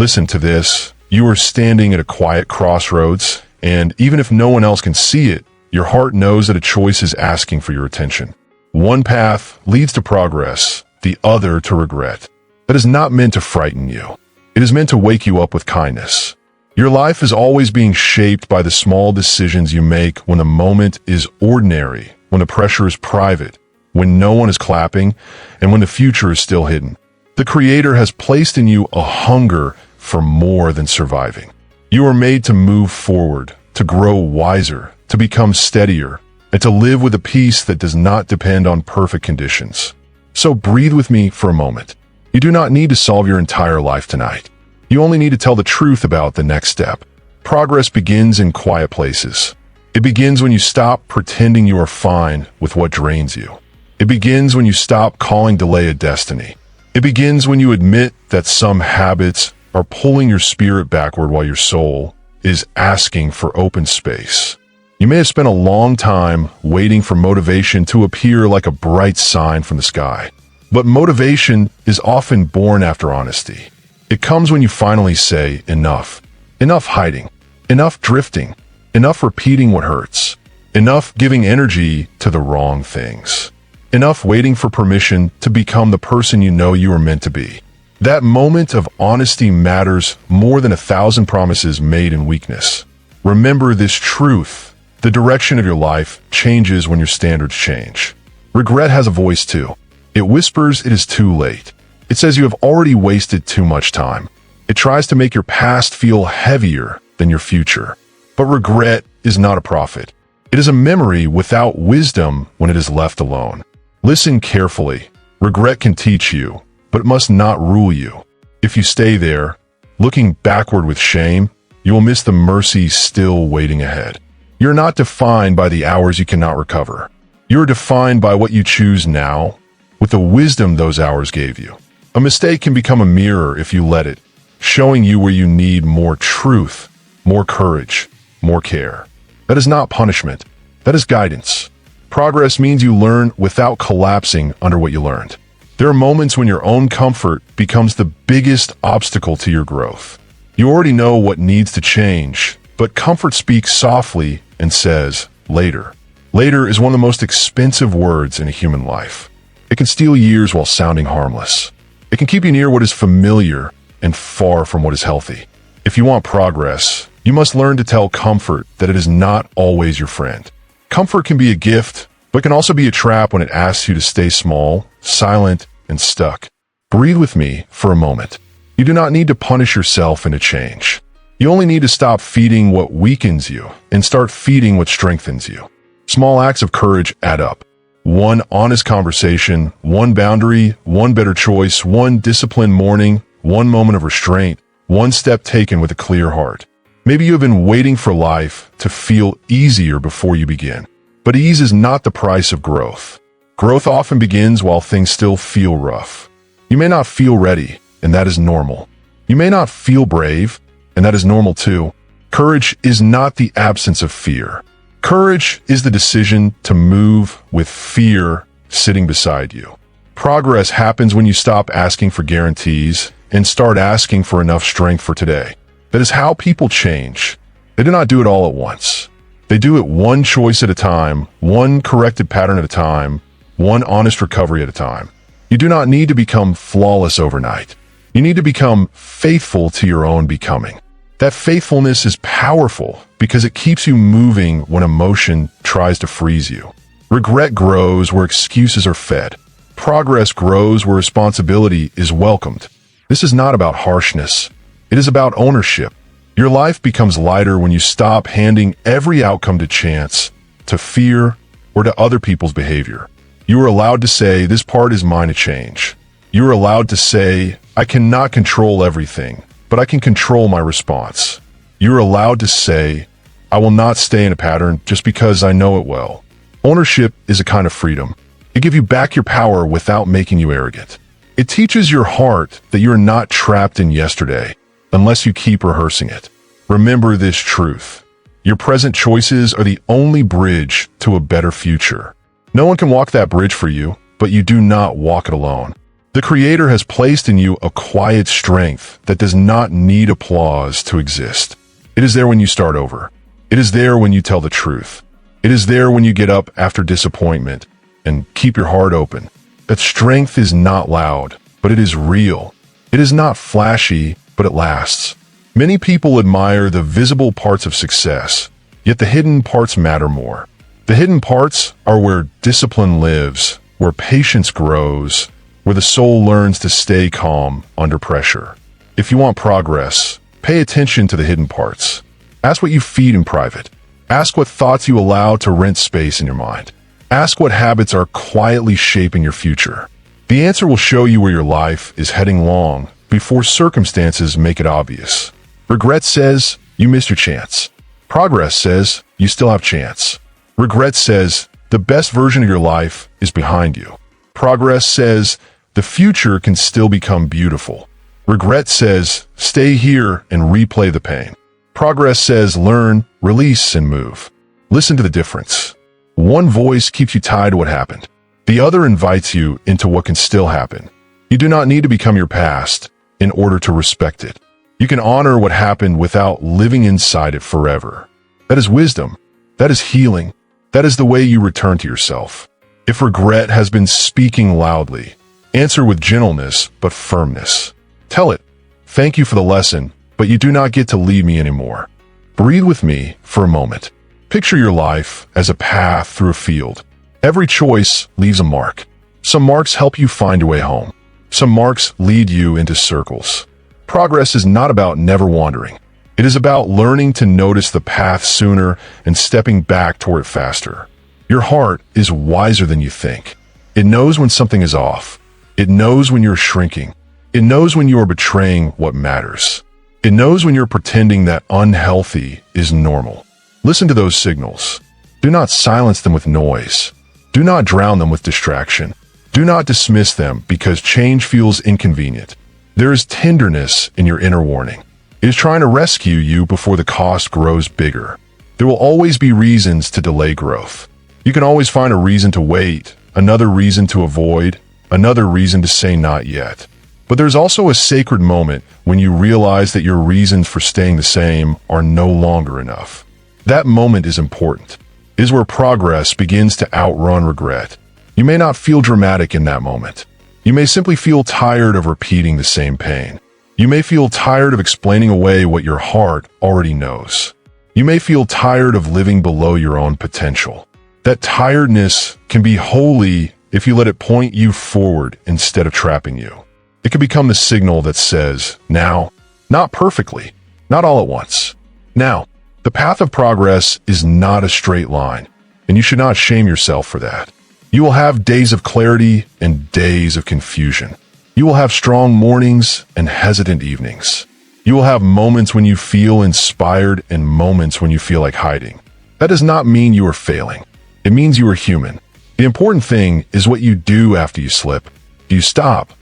Listen to this. You are standing at a quiet crossroads, and even if no one else can see it, your heart knows that a choice is asking for your attention. One path leads to progress, the other to regret. That is not meant to frighten you. It is meant to wake you up with kindness. Your life is always being shaped by the small decisions you make when the moment is ordinary, when the pressure is private, when no one is clapping, and when the future is still hidden. The Creator has placed in you a hunger for more than surviving. You are made to move forward, to grow wiser, to become steadier, and to live with a peace that does not depend on perfect conditions. So breathe with me for a moment. You do not need to solve your entire life tonight. You only need to tell the truth about the next step. Progress begins in quiet places. It begins when you stop pretending you are fine with what drains you. It begins when you stop calling delay a destiny. It begins when you admit that some habits are pulling your spirit backward while your soul is asking for open space. You may have spent a long time waiting for motivation to appear like a bright sign from the sky. But motivation is often born after honesty. It comes when you finally say, enough. Enough hiding. Enough drifting. Enough repeating what hurts. Enough giving energy to the wrong things. Enough waiting for permission to become the person you know you are meant to be. That moment of honesty matters more than 1,000 promises made in weakness. Remember this truth. The direction of your life changes when your standards change. Regret has a voice too. It whispers it is too late. It says you have already wasted too much time. It tries to make your past feel heavier than your future. But regret is not a prophet. It is a memory without wisdom when it is left alone. Listen carefully. Regret can teach you, but it must not rule you. If you stay there, looking backward with shame, you will miss the mercy still waiting ahead. You're not defined by the hours you cannot recover. You're defined by what you choose now, with the wisdom those hours gave you. A mistake can become a mirror if you let it, showing you where you need more truth, more courage, more care. That is not punishment. That is guidance. Progress means you learn without collapsing under what you learned. There are moments when your own comfort becomes the biggest obstacle to your growth. You already know what needs to change, but comfort speaks softly and says, later. Later is one of the most expensive words in a human life. It can steal years while sounding harmless. It can keep you near what is familiar and far from what is healthy. If you want progress, you must learn to tell comfort that it is not always your friend. Comfort can be a gift, but can also be a trap when it asks you to stay small, silent, and stuck. Breathe with me for a moment. You do not need to punish yourself into change. You only need to stop feeding what weakens you and start feeding what strengthens you. Small acts of courage add up. One honest conversation, one boundary, one better choice, one disciplined morning, one moment of restraint, one step taken with a clear heart. Maybe you have been waiting for life to feel easier before you begin. But ease is not the price of growth. Growth often begins while things still feel rough. You may not feel ready, and that is normal. You may not feel brave, and that is normal too. Courage is not the absence of fear. Courage is the decision to move with fear sitting beside you. Progress happens when you stop asking for guarantees and start asking for enough strength for today. That is how people change. They do not do it all at once. They do it one choice at a time, one corrected pattern at a time, one honest recovery at a time. You do not need to become flawless overnight. You need to become faithful to your own becoming. That faithfulness is powerful because it keeps you moving when emotion tries to freeze you. Regret grows where excuses are fed. Progress grows where responsibility is welcomed. This is not about harshness. It is about ownership. Your life becomes lighter when you stop handing every outcome to chance, to fear, or to other people's behavior. You are allowed to say, this part is mine to change. You are allowed to say, I cannot control everything, but I can control my response. You are allowed to say, I will not stay in a pattern just because I know it well. Ownership is a kind of freedom. It gives you back your power without making you arrogant. It teaches your heart that you are not trapped in yesterday unless you keep rehearsing it. Remember this truth. Your present choices are the only bridge to a better future. No one can walk that bridge for you, but you do not walk it alone. The Creator has placed in you a quiet strength that does not need applause to exist. It is there when you start over. It is there when you tell the truth. It is there when you get up after disappointment and keep your heart open. That strength is not loud, but it is real. It is not flashy, but it lasts. Many people admire the visible parts of success, yet the hidden parts matter more. The hidden parts are where discipline lives, where patience grows, where the soul learns to stay calm under pressure. If you want progress, pay attention to the hidden parts. Ask what you feed in private. Ask what thoughts you allow to rent space in your mind. Ask what habits are quietly shaping your future. The answer will show you where your life is heading long before circumstances make it obvious. Regret says you missed your chance. Progress says you still have chance. Regret says the best version of your life is behind you. Progress says the future can still become beautiful. Regret says stay here and replay the pain. Progress says learn, release, and move. Listen to the difference. One voice keeps you tied to what happened. The other invites you into what can still happen. You do not need to become your past in order to respect it. You can honor what happened without living inside it forever. That is wisdom. That is healing. That is the way you return to yourself. If regret has been speaking loudly, answer with gentleness but firmness. Tell it, thank you for the lesson, but you do not get to leave me anymore. Breathe with me for a moment. Picture your life as a path through a field. Every choice leaves a mark. Some marks help you find your way home. Some marks lead you into circles. Progress is not about never wandering. It is about learning to notice the path sooner and stepping back toward it faster. Your heart is wiser than you think. It knows when something is off. It knows when you're shrinking. It knows when you are betraying what matters. It knows when you're pretending that unhealthy is normal. Listen to those signals. Do not silence them with noise. Do not drown them with distraction. Do not dismiss them because change feels inconvenient. There is tenderness in your inner warning. It is trying to rescue you before the cost grows bigger. There will always be reasons to delay growth. You can always find a reason to wait, another reason to avoid, another reason to say not yet. But there's also a sacred moment when you realize that your reasons for staying the same are no longer enough. That moment is important. It is where progress begins to outrun regret. You may not feel dramatic in that moment. You may simply feel tired of repeating the same pain. You may feel tired of explaining away what your heart already knows. You may feel tired of living below your own potential. That tiredness can be holy if you let it point you forward instead of trapping you. It can become the signal that says, now, not perfectly, not all at once. Now, the path of progress is not a straight line, and you should not shame yourself for that. You will have days of clarity and days of confusion. You will have strong mornings and hesitant evenings. You will have moments when you feel inspired and moments when you feel like hiding. That does not mean you are failing. It means you are human. The important thing is what you do after you slip. Do you stop?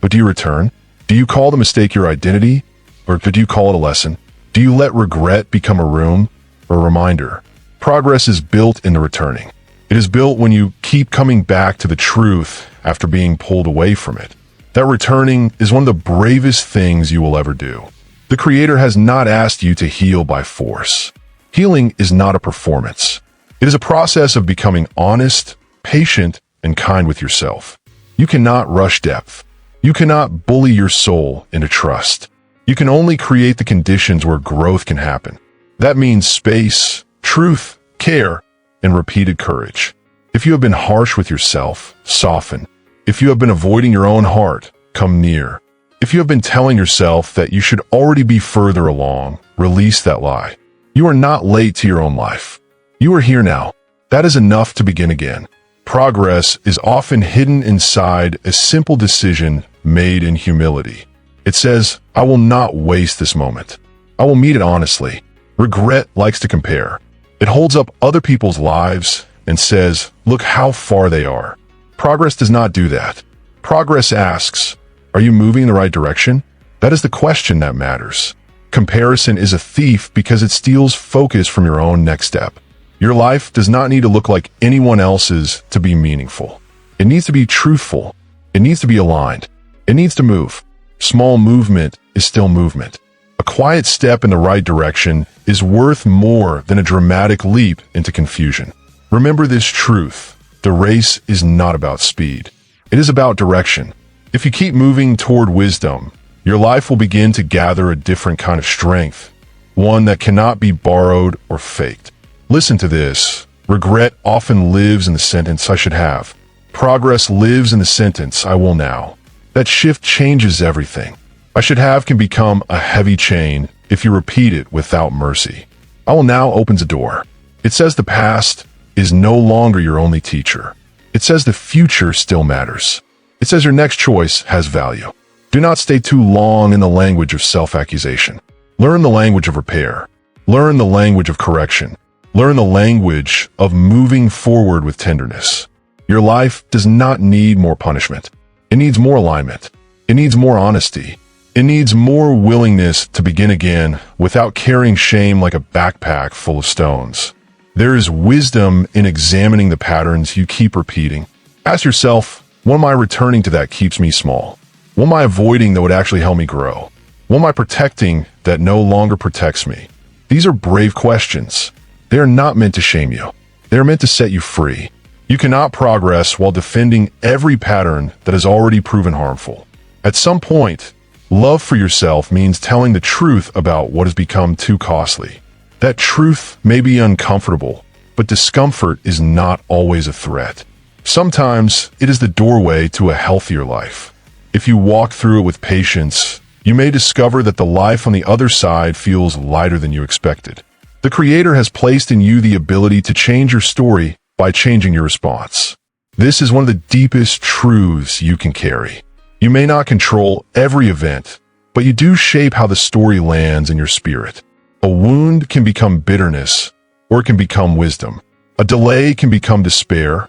But do you return? Do you call the mistake your identity? Or do you call it a lesson? Do you let regret become a room or a reminder? Progress is built in the returning. It is built when you keep coming back to the truth after being pulled away from it. That returning is one of the bravest things you will ever do. The Creator has not asked you to heal by force. Healing is not a performance. It is a process of becoming honest, patient, and kind with yourself. You cannot rush depth. You cannot bully your soul into trust. You can only create the conditions where growth can happen. That means space, truth, care, and repeated courage. If you have been harsh with yourself, soften. If you have been avoiding your own heart, come near. If you have been telling yourself that you should already be further along, release that lie. You are not late to your own life. You are here now. That is enough to begin again. Progress is often hidden inside a simple decision made in humility. It says, I will not waste this moment. I will meet it honestly. Regret likes to compare. It holds up other people's lives and says, look how far they are. Progress does not do that. Progress asks, are you moving in the right direction? That is the question that matters. Comparison is a thief because it steals focus from your own next step. Your life does not need to look like anyone else's to be meaningful. It needs to be truthful. It needs to be aligned. It needs to move. Small movement is still movement. A quiet step in the right direction is worth more than a dramatic leap into confusion. Remember this truth. The race is not about speed. It is about direction. If you keep moving toward wisdom, your life will begin to gather a different kind of strength, one that cannot be borrowed or faked. Listen to this. Regret often lives in the sentence "I should have." Progress lives in the sentence "I will now." That shift changes everything. "I should have" can become a heavy chain if you repeat it without mercy. "I will now" opens a door. It says the past is no longer your only teacher. It says the future still matters. It says your next choice has value. Do not stay too long in the language of self-accusation. Learn the language of repair. Learn the language of correction. Learn the language of moving forward with tenderness. Your life does not need more punishment. It needs more alignment. It needs more honesty. It needs more willingness to begin again without carrying shame like a backpack full of stones. There is wisdom in examining the patterns you keep repeating. Ask yourself, what am I returning to that keeps me small? What am I avoiding that would actually help me grow? What am I protecting that no longer protects me? These are brave questions. They are not meant to shame you. They are meant to set you free. You cannot progress while defending every pattern that has already proven harmful. At some point, love for yourself means telling the truth about what has become too costly. That truth may be uncomfortable, but discomfort is not always a threat. Sometimes it is the doorway to a healthier life. If you walk through it with patience, you may discover that the life on the other side feels lighter than you expected. The Creator has placed in you the ability to change your story by changing your response. This is one of the deepest truths you can carry. You may not control every event, but you do shape how the story lands in your spirit. A wound can become bitterness, or it can become wisdom. A delay can become despair,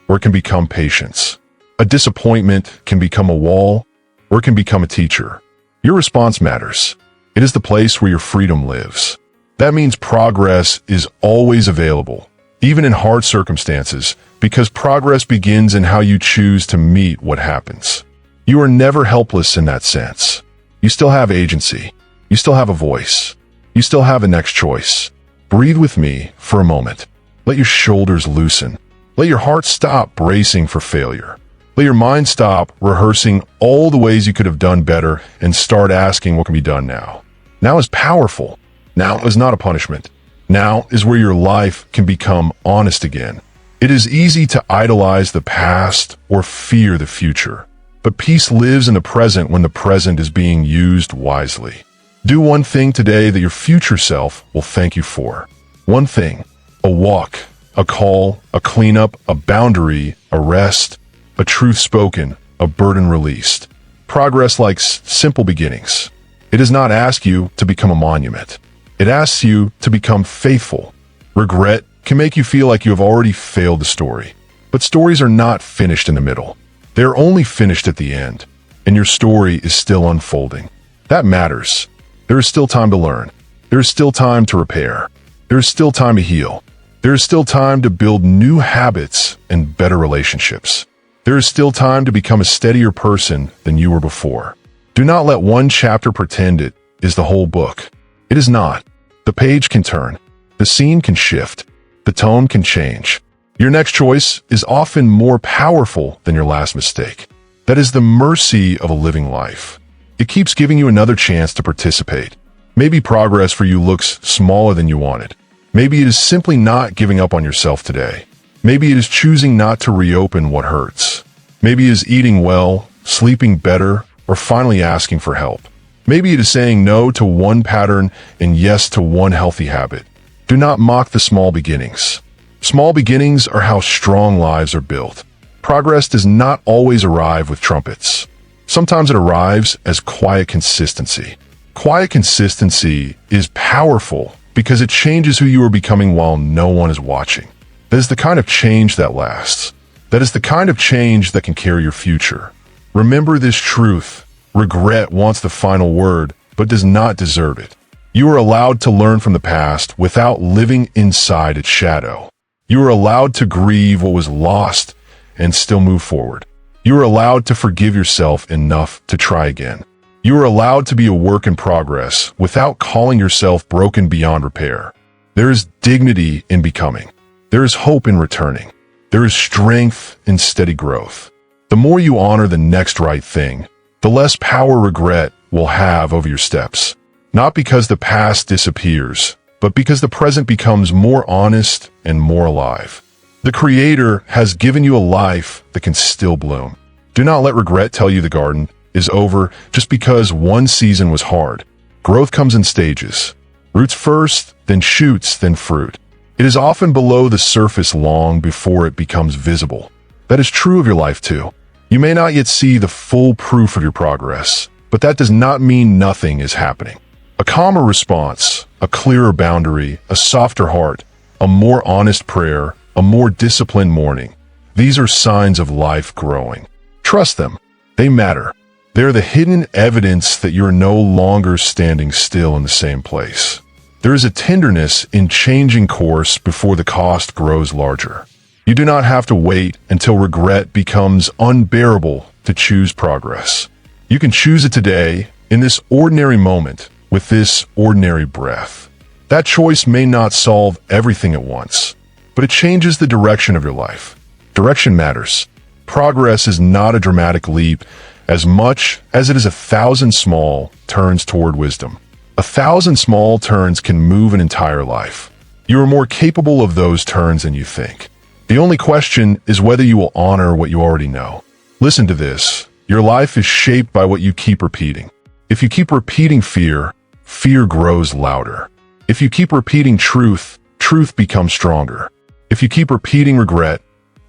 or it can become patience. A disappointment can become a wall, or it can become a teacher. Your response matters. It is the place where your freedom lives. That means progress is always available, even in hard circumstances, because progress begins in how you choose to meet what happens. You are never helpless in that sense. You still have agency. You still have a voice. You still have a next choice. Breathe with me for a moment. Let your shoulders loosen. Let your heart stop bracing for failure. Let your mind stop rehearsing all the ways you could have done better and start asking what can be done now. Now is powerful. Now is not a punishment. Now is where your life can become honest again. It is easy to idolize the past or fear the future, but peace lives in the present when the present is being used wisely. Do one thing today that your future self will thank you for. One thing: a walk, a call, a cleanup, a boundary, a rest, a truth spoken, a burden released. Progress likes simple beginnings. It does not ask you to become a monument. It asks you to become faithful. Regret can make you feel like you have already failed the story. But stories are not finished in the middle. They are only finished at the end, and your story is still unfolding. That matters. There is still time to learn. There is still time to repair. There is still time to heal. There is still time to build new habits and better relationships. There is still time to become a steadier person than you were before. Do not let one chapter pretend it is the whole book. It is not. The page can turn. The scene can shift. The tone can change. Your next choice is often more powerful than your last mistake. That is the mercy of a living life. It keeps giving you another chance to participate. Maybe progress for you looks smaller than you wanted. Maybe it is simply not giving up on yourself today. Maybe it is choosing not to reopen what hurts. Maybe it is eating well, sleeping better, or finally asking for help. Maybe it is saying no to one pattern and yes to one healthy habit. Do not mock the small beginnings. Small beginnings are how strong lives are built. Progress does not always arrive with trumpets. Sometimes it arrives as quiet consistency. Quiet consistency is powerful because it changes who you are becoming while no one is watching. That is the kind of change that lasts. That is the kind of change that can carry your future. Remember this truth. Regret wants the final word, but does not deserve it. You are allowed to learn from the past without living inside its shadow. You are allowed to grieve what was lost and still move forward. You are allowed to forgive yourself enough to try again. You are allowed to be a work in progress without calling yourself broken beyond repair. There is dignity in becoming. There is hope in returning. There is strength in steady growth. The more you honor the next right thing, the less power regret will have over your steps. Not because the past disappears, but because the present becomes more honest and more alive. The Creator has given you a life that can still bloom. Do not let regret tell you the garden is over just because one season was hard. Growth comes in stages. Roots first, then shoots, then fruit. It is often below the surface long before it becomes visible. That is true of your life too. You may not yet see the full proof of your progress, but that does not mean nothing is happening. A calmer response, a clearer boundary, a softer heart, a more honest prayer, a more disciplined morning. These are signs of life growing. Trust them. They matter. They're the hidden evidence that you're no longer standing still in the same place. There is a tenderness in changing course before the cost grows larger. You do not have to wait until regret becomes unbearable to choose progress. You can choose it today, in this ordinary moment, with this ordinary breath. That choice may not solve everything at once, but it changes the direction of your life. Direction matters. Progress is not a dramatic leap as much as it is 1,000 small turns toward wisdom. 1,000 small turns can move an entire life. You are more capable of those turns than you think. The only question is whether you will honor what you already know. Listen to this. Your life is shaped by what you keep repeating. If you keep repeating fear, fear grows louder. If you keep repeating truth, truth becomes stronger. If you keep repeating regret,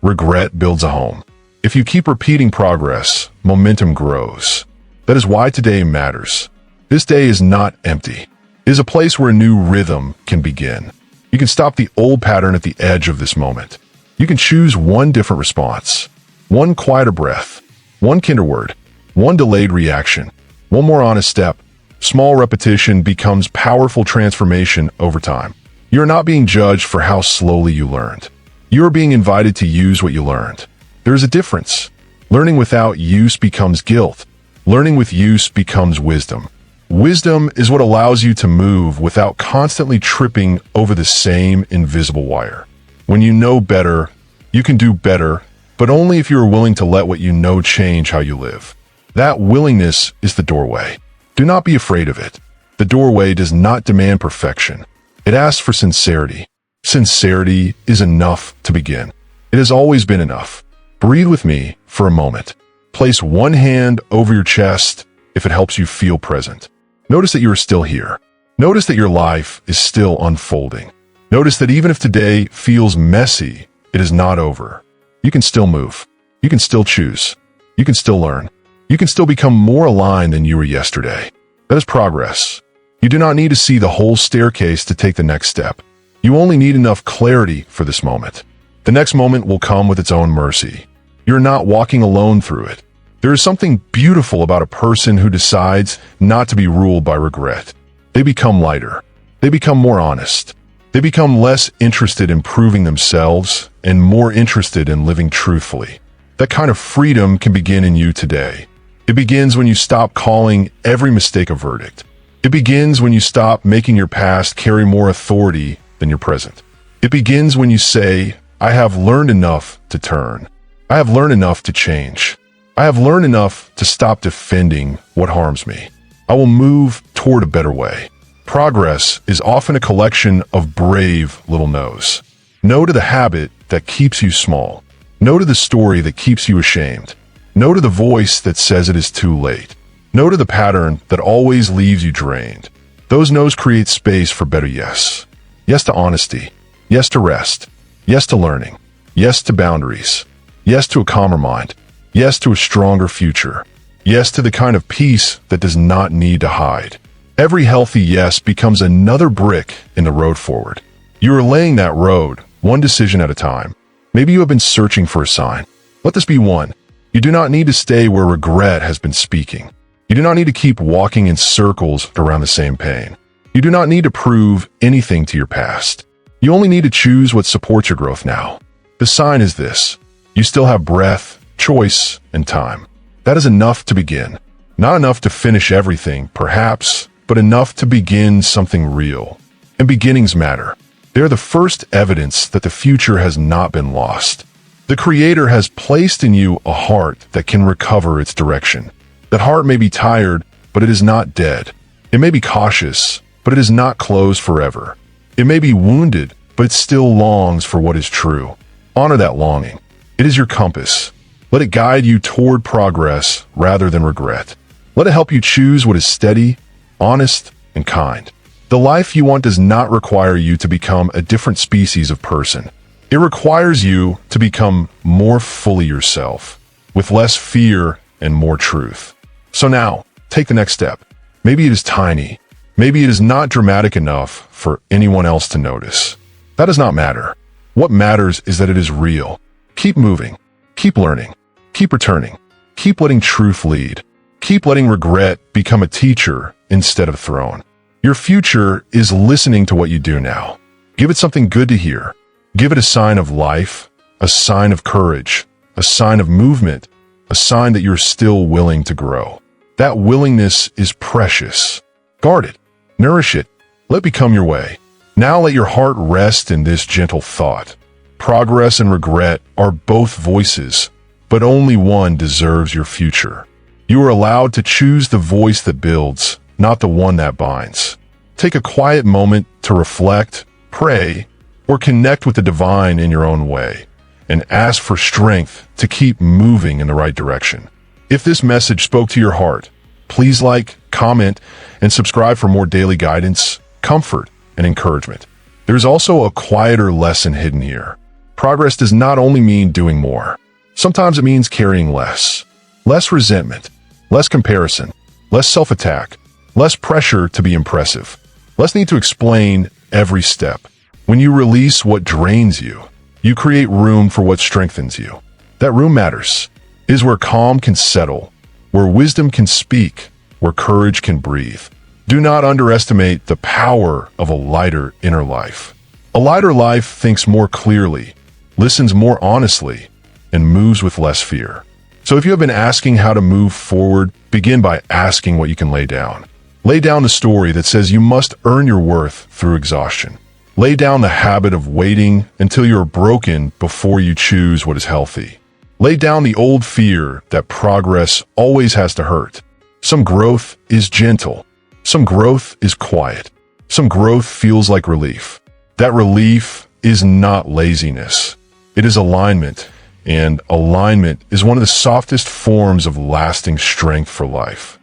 regret builds a home. If you keep repeating progress, momentum grows. That is why today matters. This day is not empty. It is a place where a new rhythm can begin. You can stop the old pattern at the edge of this moment. You can choose one different response, one quieter breath, one kinder word, one delayed reaction, one more honest step. Small repetition becomes powerful transformation over time. You are not being judged for how slowly you learned. You are being invited to use what you learned. There is a difference. Learning without use becomes guilt. Learning with use becomes wisdom. Wisdom is what allows you to move without constantly tripping over the same invisible wire. When you know better, you can do better, but only if you are willing to let what you know change how you live. That willingness is the doorway. Do not be afraid of it. The doorway does not demand perfection. It asks for sincerity. Sincerity is enough to begin. It has always been enough. Breathe with me for a moment. Place one hand over your chest if it helps you feel present. Notice that you are still here. Notice that your life is still unfolding. Notice that even if today feels messy, it is not over. You can still move. You can still choose. You can still learn. You can still become more aligned than you were yesterday. That is progress. You do not need to see the whole staircase to take the next step. You only need enough clarity for this moment. The next moment will come with its own mercy. You're not walking alone through it. There is something beautiful about a person who decides not to be ruled by regret. They become lighter. They become more honest. They become less interested in proving themselves and more interested in living truthfully. That kind of freedom can begin in you today. It begins when you stop calling every mistake a verdict. It begins when you stop making your past carry more authority than your present. It begins when you say, I have learned enough to turn. I have learned enough to change. I have learned enough to stop defending what harms me. I will move toward a better way. Progress is often a collection of brave little no's. No to the habit that keeps you small. No to the story that keeps you ashamed. No to the voice that says it is too late. No to the pattern that always leaves you drained. Those no's create space for better yes. Yes to honesty. Yes to rest. Yes to learning. Yes to boundaries. Yes to a calmer mind. Yes to a stronger future. Yes to the kind of peace that does not need to hide. Every healthy yes becomes another brick in the road forward. You are laying that road, one decision at a time. Maybe you have been searching for a sign. Let this be one. You do not need to stay where regret has been speaking. You do not need to keep walking in circles around the same pain. You do not need to prove anything to your past. You only need to choose what supports your growth now. The sign is this. You still have breath, choice, and time. That is enough to begin. Not enough to finish everything, perhaps, but enough to begin something real. And beginnings matter. They are the first evidence that the future has not been lost. The Creator has placed in you a heart that can recover its direction. That heart may be tired, but it is not dead. It may be cautious, but it is not closed forever. It may be wounded, but it still longs for what is true. Honor that longing. It is your compass. Let it guide you toward progress rather than regret. Let it help you choose what is steady, honest, and kind. The life you want does not require you to become a different species of person. It requires you to become more fully yourself, with less fear and more truth. So now, take the next step. Maybe it is tiny. Maybe it is not dramatic enough for anyone else to notice. That does not matter. What matters is that it is real. Keep moving. Keep learning. Keep returning. Keep letting truth lead. Keep letting regret become a teacher instead of a throne. Your future is listening to what you do now. Give it something good to hear. Give it a sign of life, a sign of courage, a sign of movement, a sign that you're still willing to grow. That willingness is precious. Guard it. Nourish it. Let it become your way. Now let your heart rest in this gentle thought. Progress and regret are both voices, but only one deserves your future. You are allowed to choose the voice that builds, not the one that binds. Take a quiet moment to reflect, pray, or connect with the divine in your own way, and ask for strength to keep moving in the right direction. If this message spoke to your heart, please like, comment, and subscribe for more daily guidance, comfort, and encouragement. There's also a quieter lesson hidden here. Progress does not only mean doing more. Sometimes it means carrying less. Less resentment, less comparison, less self-attack, less pressure to be impressive, less need to explain every step. When you release what drains you, you create room for what strengthens you. That room matters. It is where calm can settle, where wisdom can speak, where courage can breathe. Do not underestimate the power of a lighter inner life. A lighter life thinks more clearly, listens more honestly, and moves with less fear. So if you have been asking how to move forward, begin by asking what you can lay down. Lay down the story that says you must earn your worth through exhaustion. Lay down the habit of waiting until you are broken before you choose what is healthy. Lay down the old fear that progress always has to hurt. Some growth is gentle. Some growth is quiet. Some growth feels like relief. That relief is not laziness. It is alignment, and alignment is one of the softest forms of lasting strength for life.